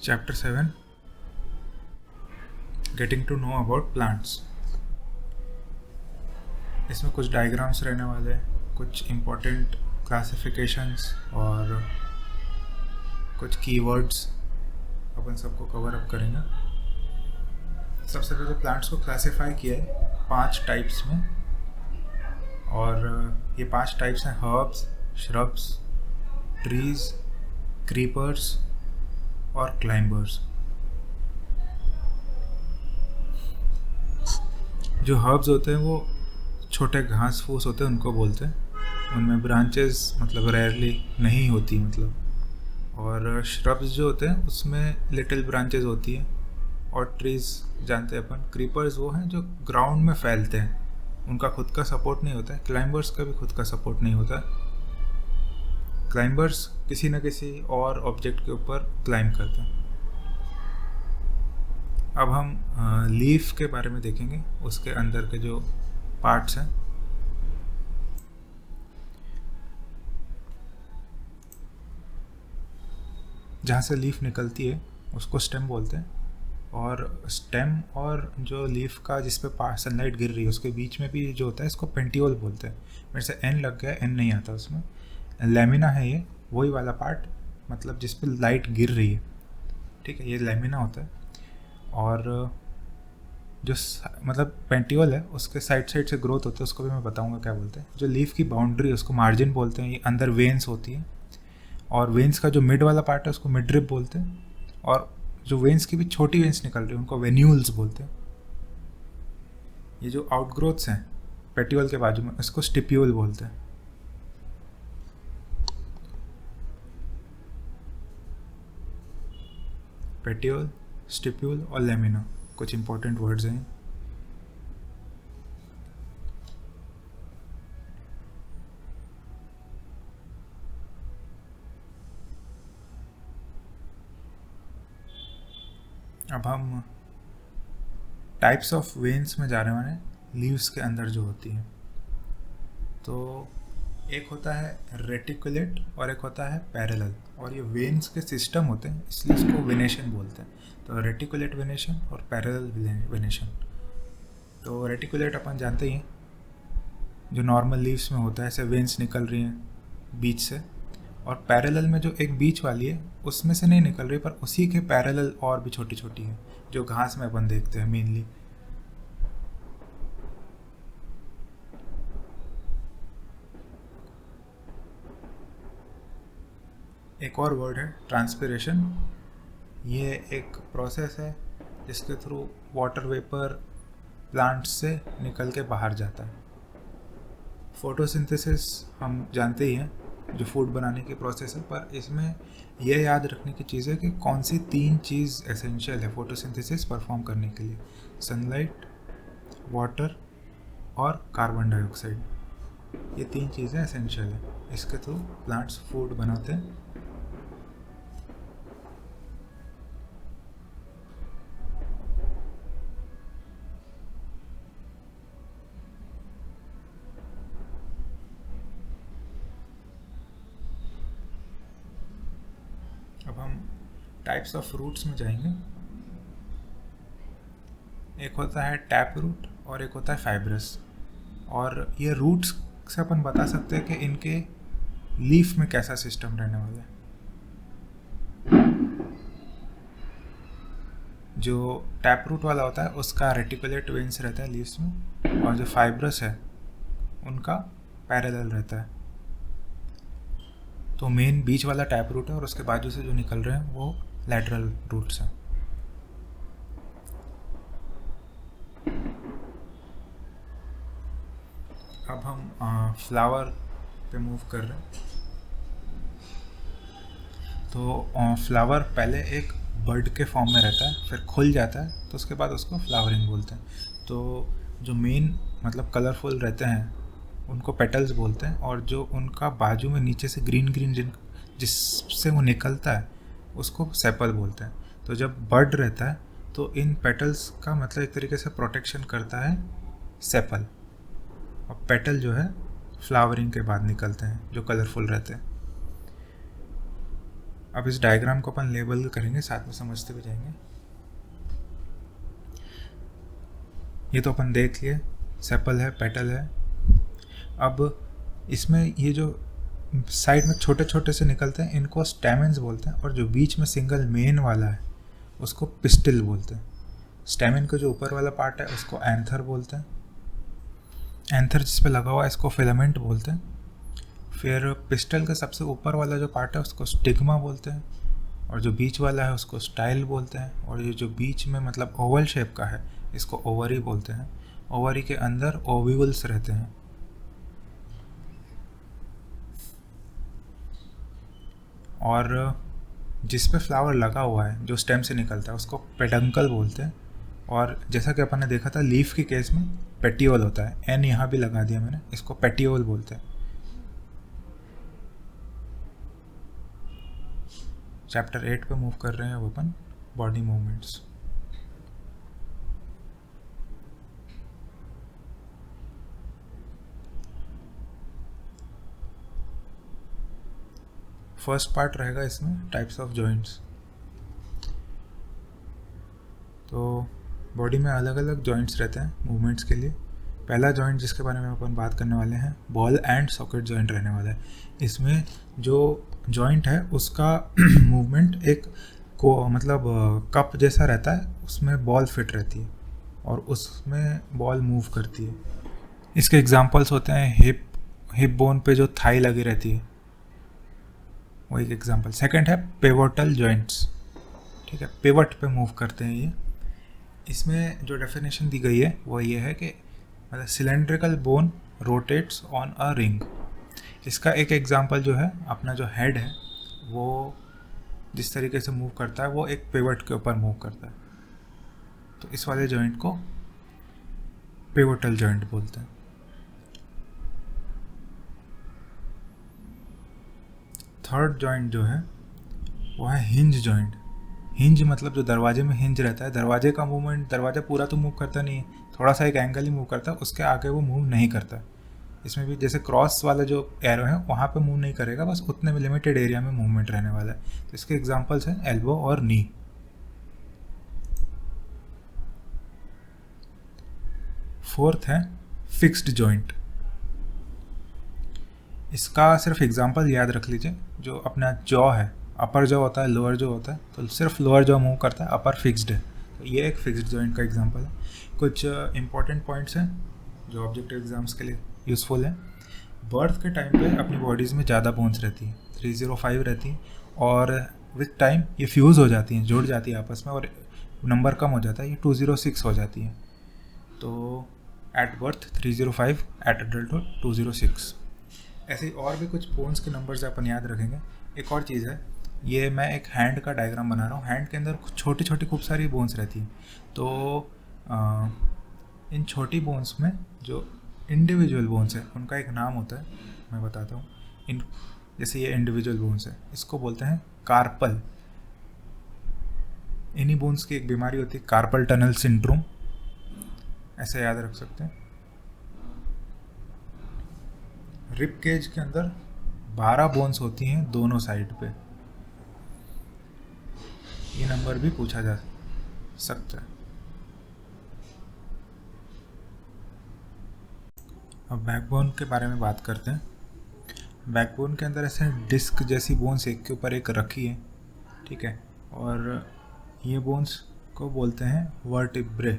Chapter 7, Getting to know about plants. इसमें कुछ diagrams रहने वाले हैं, कुछ इम्पोर्टेंट क्लासिफिकेशंस और कुछ कीवर्ड्स अपन सबको कवर अप करेंगे। सबसे पहले प्लांट्स को क्लासिफाई किया है 5 टाइप्स में, और ये 5 टाइप्स हैं हर्ब्स, श्रब्स, ट्रीज, क्रीपर्स और क्लाइंबर्स। जो हर्ब्स होते हैं वो छोटे घास फूस होते हैं, उनको बोलते हैं। उनमें ब्रांचेस मतलब रेयरली नहीं होती और श्रब्स जो होते हैं उसमें लिटिल ब्रांचेस होती हैं। और ट्रीज जानते हैं अपन। क्रीपर्स वो हैं जो ग्राउंड में फैलते हैं, उनका खुद का सपोर्ट नहीं होता है। क्लाइंबर्स का भी खुद का सपोर्ट नहीं होता है। क्लाइंबर्स किसी न किसी और ऑब्जेक्ट के ऊपर क्लाइंब करते हैं। अब हम लीफ के बारे में देखेंगे, उसके अंदर के जो पार्ट्स हैं। जहाँ से लीफ निकलती है उसको स्टेम बोलते हैं, और स्टेम और जो लीफ का जिस पे सनलाइट गिर रही है उसके बीच में भी जो होता है इसको पेंटियोल बोलते हैं। मेरे से एन लग गया, एन नहीं आता उसमें। लैमिना है ये, वही वाला पार्ट, मतलब जिस पे लाइट गिर रही है, ठीक है, ये लैमिना होता है। और जो मतलब पेंटियोल है उसके साइड से ग्रोथ होता है, उसको भी मैं बताऊंगा क्या बोलते हैं। जो लीफ की बाउंड्री है उसको मार्जिन बोलते हैं। ये अंदर वेन्स होती है, और वेन्स का जो मिड वाला पार्ट है उसको मिड रिब बोलते हैं। और जो वेन्स की भी छोटी वेन्स निकल रही है उनको वेन्यूल्स बोलते हैं। ये जो आउटग्रोथ्स हैं पेटियोल के बाजू में इसको स्टिप्यूल बोलते हैं। पेटियोल, स्टिप्यूल और लैमिना कुछ इंपॉर्टेंट वर्ड्स हैं। अब हम टाइप्स ऑफ वेन्स में जा रहे हैं, लीव्स के अंदर जो होती हैं। तो एक होता है रेटिकुलेट और एक होता है पैरेलल, और ये वेन्स के सिस्टम होते हैं, इसलिए इसको वेनेशन बोलते हैं। तो रेटिकुलेट वेनेशन और पैरेलल वेनेशन। तो रेटिकुलेट अपन जानते ही हैं, जो नॉर्मल लीव्स में होता है, ऐसे वेन्स निकल रही हैं बीच से। और पैरेलल में जो एक बीच वाली है उसमें से नहीं निकल रही, पर उसी के पैरेलल और भी छोटी छोटी हैं जो घास में अपन देखते हैं मेनली। एक और वर्ड है ट्रांसपिरेशन। ये एक प्रोसेस है जिसके थ्रू वाटर वेपर प्लांट से निकल के बाहर जाता है। फोटोसिंथेसिस हम जानते ही हैं, जो फूड बनाने की प्रोसेस है, पर इसमें यह याद रखने की चीज़ है कि कौन सी 3 चीज़ एसेंशियल है फोटोसिंथेसिस परफॉर्म करने के लिए। सनलाइट, वाटर और कार्बन डाइऑक्साइड, ये 3 चीज़ें एसेंशियल है। इसके थ्रू प्लांट्स फूड बनाते हैं। अब हम टाइप्स ऑफ रूट्स में जाएंगे। एक होता है टैप रूट और एक होता है फाइब्रस। और ये रूट्स से अपन बता सकते हैं कि इनके लीफ में कैसा सिस्टम रहने वाला है। जो टैप रूट वाला होता है उसका रेटिकुलेट वेन्स रहता है लीव्स में, और जो फाइब्रस है उनका पैरेलल रहता है। तो मेन बीच वाला टैप रूट है और उसके बाजू से जो निकल रहे हैं वो लैटरल रूट्स हैं। अब हम फ्लावर पे मूव कर रहे हैं। तो फ्लावर पहले एक बर्ड के फॉर्म में रहता है, फिर खुल जाता है, तो उसके बाद उसको फ्लावरिंग बोलते हैं। तो जो मेन मतलब कलरफुल रहते हैं उनको पेटल्स बोलते हैं, और जो उनका बाजू में नीचे से ग्रीन ग्रीन जिससे वो निकलता है उसको सेपल बोलते हैं। तो जब बर्ड रहता है तो इन पेटल्स का मतलब एक तरीके से प्रोटेक्शन करता है सेपल, और पेटल जो है फ्लावरिंग के बाद निकलते हैं जो कलरफुल रहते हैं। अब इस डायग्राम को अपन लेबल करेंगे, साथ में समझते भी जाएंगे। ये तो अपन देख लिए, सेपल है, पेटल है। अब इसमें ये जो साइड में छोटे छोटे से निकलते हैं इनको स्टैमेन्स बोलते हैं, और जो बीच में सिंगल मेन वाला है उसको पिस्टिल बोलते हैं। स्टैमेन का जो ऊपर वाला पार्ट है उसको एंथर बोलते हैं। एंथर जिस पे लगा हुआ है इसको फिलामेंट बोलते हैं। फिर पिस्टल का सबसे ऊपर वाला जो पार्ट है उसको स्टिग्मा बोलते हैं, और जो बीच वाला है उसको स्टाइल बोलते हैं, और ये जो बीच में मतलब ओवल शेप का है इसको ओवरी बोलते हैं। ओवरी के अंदर ओव्यूल्स रहते हैं। और जिस पे फ्लावर लगा हुआ है जो स्टेम से निकलता है उसको पेडंकल बोलते हैं। और जैसा कि अपन ने देखा था लीफ के केस में पेटियोल होता है, एन यहाँ भी लगा दिया मैंने, इसको पेटियोल बोलते हैं। चैप्टर 8 पे मूव कर रहे हैं अब अपन, बॉडी मूवमेंट्स। फर्स्ट पार्ट रहेगा इसमें टाइप्स ऑफ जॉइंट्स। तो बॉडी में अलग अलग जॉइंट्स रहते हैं मूवमेंट्स के लिए। पहला जॉइंट जिसके बारे में अपन बात करने वाले हैं बॉल एंड सॉकेट जॉइंट रहने वाला है। इसमें जो जॉइंट है उसका मूवमेंट एक को मतलब कप जैसा रहता है, उसमें बॉल फिट रहती है और उसमें बॉल मूव करती है। इसके एग्जांपल्स होते हैं हिप बोन पे जो थाई लगी रहती है, वो एक एग्जांपल। सेकंड है पिवोटल जॉइंट्स, ठीक है, पिवट पे मूव करते हैं ये। इसमें जो डेफिनेशन दी गई है वो ये है कि मतलब cylindrical bone rotates on a ring. इसका एक एग्जांपल जो है अपना जो हेड है वो जिस तरीके से मूव करता है वो एक पिवट के ऊपर मूव करता है, तो इस वाले जॉइंट को पिवोटल जॉइंट बोलते हैं। थर्ड जॉइंट जो है वो है हिंज जॉइंट। हिंज मतलब जो दरवाजे में हिंज रहता है, दरवाजे का मूवमेंट, दरवाजा पूरा तो मूव करता नहीं है, थोड़ा सा एक एंगल ही मूव करता है, उसके आगे वो मूव नहीं करता। इसमें भी जैसे क्रॉस वाला जो एरो है वहाँ पे मूव नहीं करेगा, बस उतने में लिमिटेड एरिया में मूवमेंट रहने वाला है। तो इसके एग्जांपल्स हैं एल्बो और नी। फोर्थ है फिक्स्ड जॉइंट। इसका सिर्फ एग्जांपल याद रख लीजिए, जो अपना जॉ है, अपर जॉ होता है, लोअर जॉ होता है, तो सिर्फ लोअर जॉ मूव करता है, अपर फिक्स्ड है, तो ये एक फिक्स्ड जॉइंट का एग्जांपल है। कुछ इंपॉर्टेंट पॉइंट्स हैं जो ऑब्जेक्टिव एग्जाम्स के लिए यूज़फुल है। बर्थ के टाइम पे अपनी बॉडीज़ में ज़्यादा बोन्स रहती हैं, 305 रहती हैं, और विथ टाइम ये फ्यूज़ हो जाती हैं, जुड़ जाती है आपस में, और नंबर कम हो जाता है, ये 206 हो जाती है। तो एट बर्थ 305, एट एडल्टहुड 206। ऐसे और भी कुछ बोन्स के नंबर्स अपन याद रखेंगे। एक और चीज़ है, ये मैं एक हैंड का डायग्राम बना रहा हूँ। हैंड के अंदर छोटी छोटी खूब सारी बोन्स रहती हैं, तो इन छोटी बोन्स में जो इंडिविजुअल बोन्स है उनका एक नाम होता है, मैं बताता हूँ। इन जैसे ये इंडिविजुअल बोन्स है, इसको बोलते हैं कार्पल। इन्हीं बोन्स की एक बीमारी होती है कार्पल टनल सिंड्रोम, ऐसे याद रख सकते हैं। रिब केज के अंदर 12 बोन्स होती हैं दोनों साइड पे, ये नंबर भी पूछा जा सकता है। अब बैकबोन के बारे में बात करते हैं। बैकबोन के अंदर ऐसे डिस्क जैसी बोन्स एक के ऊपर एक रखी है, ठीक है, और ये बोन्स को बोलते हैं वर्टिब्रे,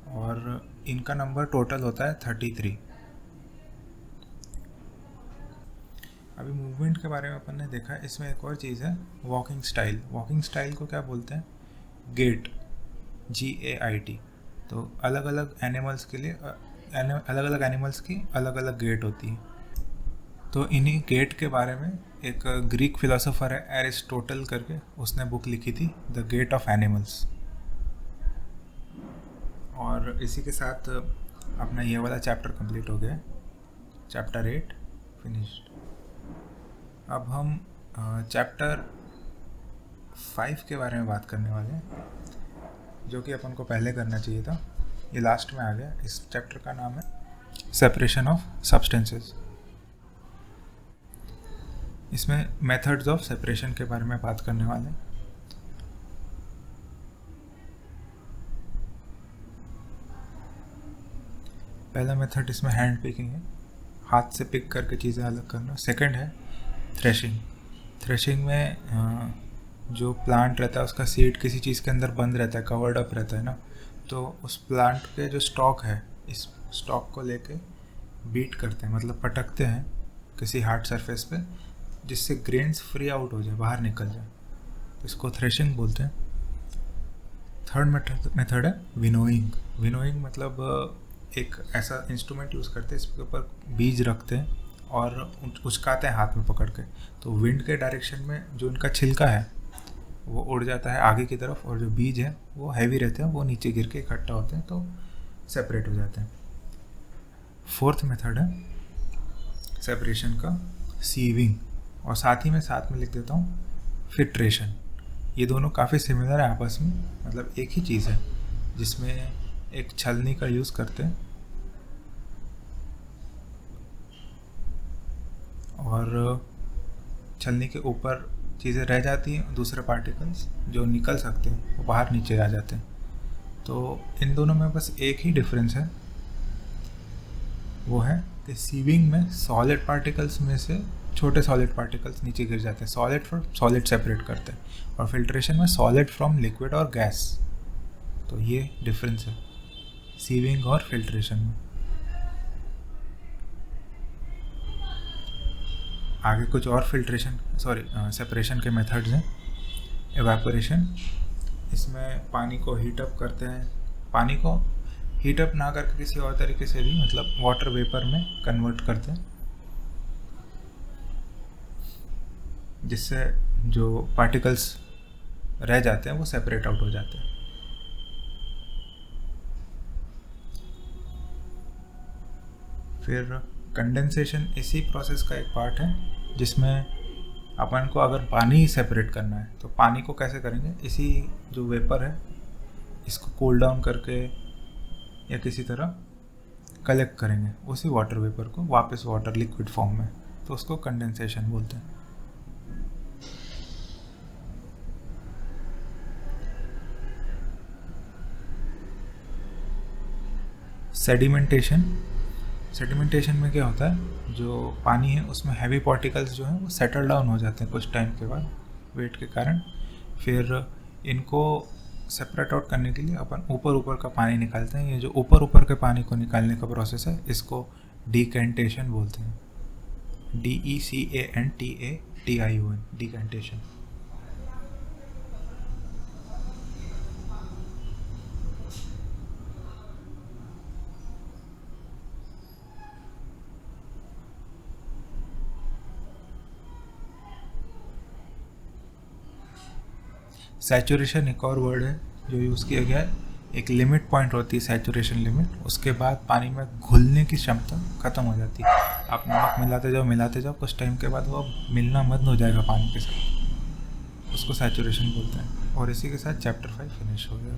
और इनका नंबर टोटल होता है 33। अभी मूवमेंट के बारे में अपन ने देखा, इसमें एक और चीज़ है वॉकिंग स्टाइल। वॉकिंग स्टाइल को क्या बोलते हैं? Gait, GAIT। तो अलग अलग एनिमल्स के लिए अलग अलग एनिमल्स की अलग अलग गेट होती है। तो इन्हीं गेट के बारे में एक ग्रीक फिलोसोफर है एरिस्टोटल करके, उसने बुक लिखी थी द गेट ऑफ एनिमल्स। और इसी के साथ अपना ये वाला चैप्टर कंप्लीट हो गया, चैप्टर 8 फिनिश्ड। अब हम चैप्टर 5 के बारे में बात करने वाले हैं, जो कि अपन को पहले करना चाहिए था, ये लास्ट में आ गया। इस चैप्टर का नाम है सेपरेशन ऑफ सब्सटेंसेस। इसमें मेथड्स ऑफ सेपरेशन के बारे में बात करने वाले हैं। पहला मेथड इसमें हैंड पिकिंग है, हाथ से पिक करके चीज़ें अलग करना। सेकंड है थ्रेशिंग। थ्रेशिंग में जो प्लांट रहता है उसका सीड किसी चीज़ के अंदर बंद रहता है, कवर्ड अप रहता है ना, तो उस प्लांट के जो स्टॉक है, इस स्टॉक को लेके बीट करते हैं, मतलब पटकते हैं किसी हार्ड सरफेस पे, जिससे ग्रेन्स फ्री आउट हो जाए, बाहर निकल जाए, तो इसको थ्रेशिंग बोलते हैं। थर्ड मेथड है विनोइंग। विनोइंग मतलब एक ऐसा इंस्ट्रूमेंट यूज़ करते हैं, इसके ऊपर बीज रखते हैं और उचकाते हैं हाथ में पकड़ के, तो विंड के डायरेक्शन में जो इनका छिलका है वो उड़ जाता है आगे की तरफ, और जो बीज है वो हैवी रहते हैं, वो नीचे गिर के इकट्ठा होते हैं, तो सेपरेट हो जाते हैं। फोर्थ मेथड है सेपरेशन का सीविंग, और साथ में लिख देता हूँ फिल्ट्रेशन। ये दोनों काफ़ी सिमिलर है आपस में, मतलब एक ही चीज़ है, जिसमें एक छलनी का यूज़ करते हैं और छलनी के ऊपर चीज़ें रह जाती हैं, दूसरे पार्टिकल्स जो निकल सकते हैं वो बाहर नीचे आ जाते हैं। तो इन दोनों में बस एक ही डिफरेंस है, वो है कि सीविंग में सॉलिड पार्टिकल्स में से छोटे सॉलिड पार्टिकल्स नीचे गिर जाते हैं, सॉलिड फ्रॉम सॉलिड सेपरेट करते हैं, और फिल्ट्रेशन में सॉलिड फ्रॉम लिक्विड और गैस। तो ये डिफरेंस है सीविंग और फिल्ट्रेशन में। आगे कुछ और सेपरेशन के मेथड्स हैं। एवापोरेशन, इसमें पानी को हीट अप करते हैं, पानी को हीट अप ना करके किसी और तरीके से भी, मतलब वाटर वेपर में कन्वर्ट करते हैं, जिससे जो पार्टिकल्स रह जाते हैं वो सेपरेट आउट हो जाते हैं। फिर कंडेंसेशन इसी प्रोसेस का एक पार्ट है, जिसमें अपन को अगर पानी सेपरेट करना है तो पानी को कैसे करेंगे, इसी जो वेपर है इसको कूल डाउन करके या किसी तरह कलेक्ट करेंगे उसी वाटर वेपर को वापस वाटर लिक्विड फॉर्म में, तो उसको कंडेंसेशन बोलते हैं। सेडिमेंटेशन में क्या होता है, जो पानी है उसमें हैवी पार्टिकल्स जो हैं वो सेटल डाउन हो जाते हैं कुछ टाइम के बाद वेट के कारण। फिर इनको सेपरेट आउट करने के लिए अपन ऊपर का पानी निकालते हैं। ये जो ऊपर के पानी को निकालने का प्रोसेस है इसको डिकेंटेशन बोलते हैं, DECANTATION, डिकेंटेशन। सैचुरेशन एक और वर्ड है जो यूज़ किया गया है। एक लिमिट पॉइंट होती है सैचुरेशन लिमिट, उसके बाद पानी में घुलने की क्षमता ख़त्म हो जाती है। आप नमक मिलाते जाओ, कुछ टाइम के बाद वो मिलना बंद हो जाएगा पानी के साथ, उसको सैचुरेशन बोलते हैं। और इसी के साथ चैप्टर 5 फिनिश हो गया।